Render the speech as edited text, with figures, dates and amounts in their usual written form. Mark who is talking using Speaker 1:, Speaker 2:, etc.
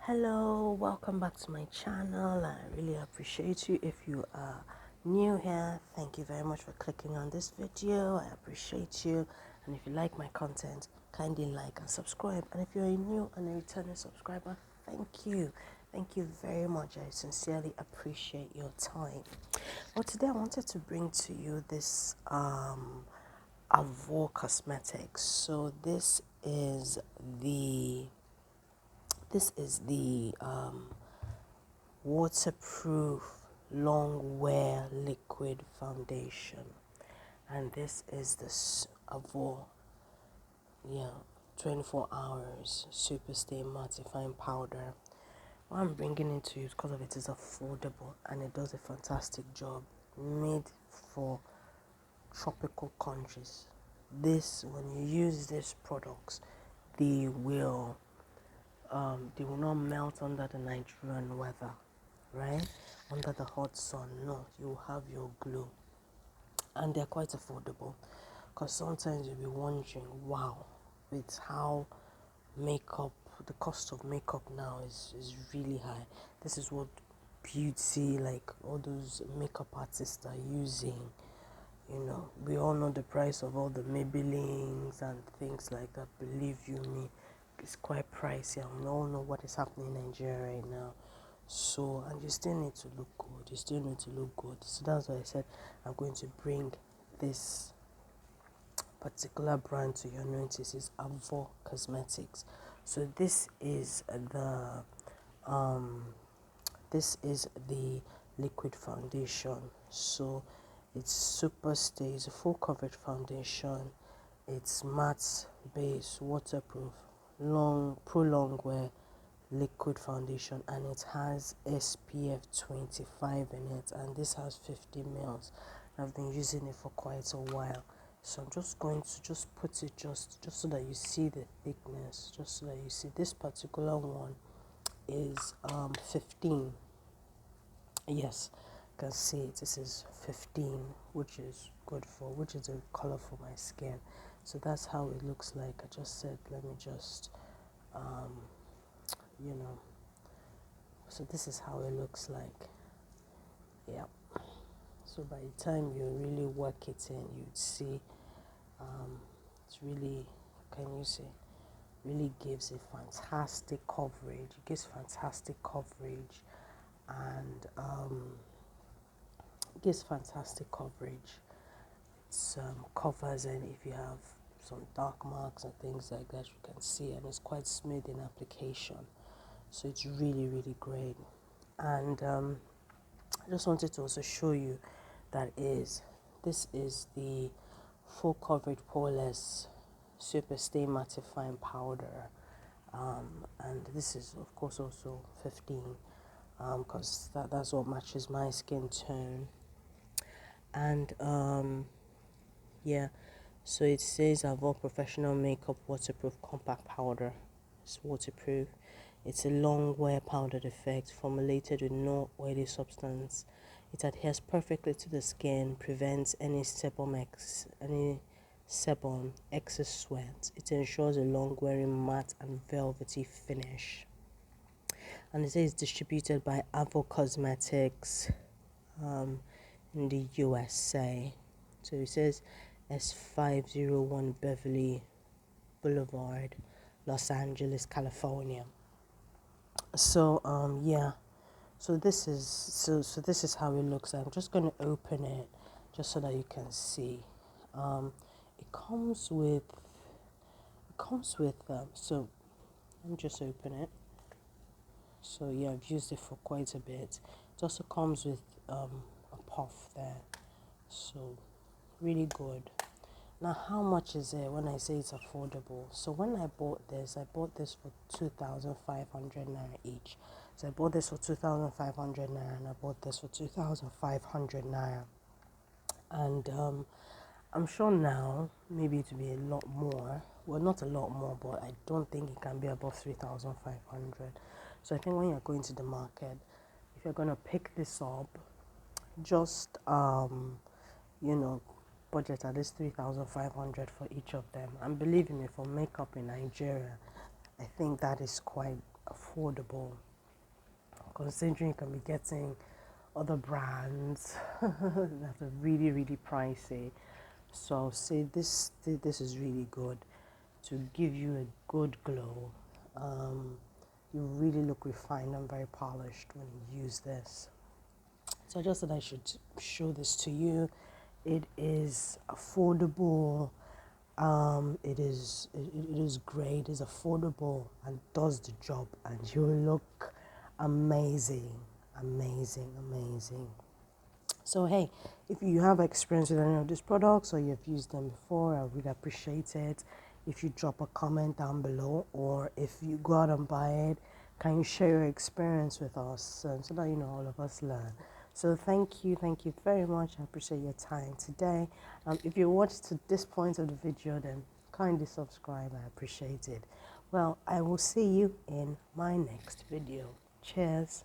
Speaker 1: Hello, welcome back to my channel. I really appreciate you. If you are new here, thank you very much for clicking on this video. I appreciate you. And if you like my content, kindly like and subscribe. And if you're a new and a returning subscriber, thank you. Thank you very much. I sincerely appreciate your time. Well, today I wanted to bring to you this Avour cosmetics. So this is the waterproof long wear liquid foundation, and this is the Avour 24 hours super stay mattifying powder. Why I'm bringing it to you is because of it is affordable and it does a fantastic job. Made for tropical countries. When you use these products, they will not melt under the Nigerian weather, right? Under the hot sun. No, you have your glow. And they're quite affordable. Because sometimes you'll be wondering, wow, with how the cost of makeup now is really high. This is what beauty, like all those makeup artists are using. We all know the price of all the Maybellines and things like that. Believe you me, it's quite pricey, and we all know what is happening in Nigeria right now. So, and you still need to look good. You still need to look good. So that's why I said I'm going to bring this particular brand to your notice. Is Avour Cosmetics. So this is the liquid foundation. So it's super stays, full coverage foundation. It's matte base, waterproof, long wear liquid foundation, and it has SPF 25 in it, and this has 50 mils. I've been using it for quite a while, so I'm just going to put it just so that you see the thickness, just so that you see. This particular one is 15. Yes, you can see it. This is 15, which is a color for my skin. So that's how it looks like. I just said, let me just, so this is how it looks like. Yeah. So by the time you really work it in, you'd see, it's really, can you see, really gives a fantastic coverage. It gives fantastic coverage, and it gives fantastic coverage. It covers, and if you have some dark marks and things like that, you can see, and it's quite smooth in application. So it's really great. And I just wanted to also show you this is the full coverage poreless super stay mattifying powder, and this is of course also 15, because that's what matches my skin tone. And yeah, so it says Avour professional makeup waterproof compact powder. It's waterproof. It's a long wear powdered effect formulated with no oily substance. It adheres perfectly to the skin, prevents any sebum excess sweat. It ensures a long wearing matte and velvety finish. And it says distributed by Avour Cosmetics in the USA. So it says S501 Beverly Boulevard, Los Angeles, California. So yeah, so this is how it looks like. I'm just going to open it just so that you can see. It comes with so let me just open it. So yeah, I've used it for quite a bit. It also comes with a puff there, so really good. Now, how much is it when I say it's affordable? So when I bought this for 2,500 naira each. So I bought this for 2,500 naira, and I bought this for 2,500 naira. And I'm sure now maybe it will be a lot more. Well, not a lot more, but I don't think it can be above 3,500. So I think when you're going to the market, if you're gonna pick this up, just budget at least 3,500 for each of them. And believe me, for makeup in Nigeria, I think that is quite affordable. affordable, considering you can be getting other brands that are really, really pricey. So I'll say this is really good to give you a good glow. You really look refined and very polished when you use this. So I just thought I should show this to you. It is affordable. It is great. It's affordable and does the job, and you look amazing, amazing, amazing. So hey, if you have experience with any of these products or you've used them before, I would appreciate it if you drop a comment down below, or if you go out and buy it, can you share your experience with us, so that all of us learn. So thank you very much. I appreciate your time today. If you watched to this point of the video, then kindly subscribe. I appreciate it. Well, I will see you in my next video. Cheers.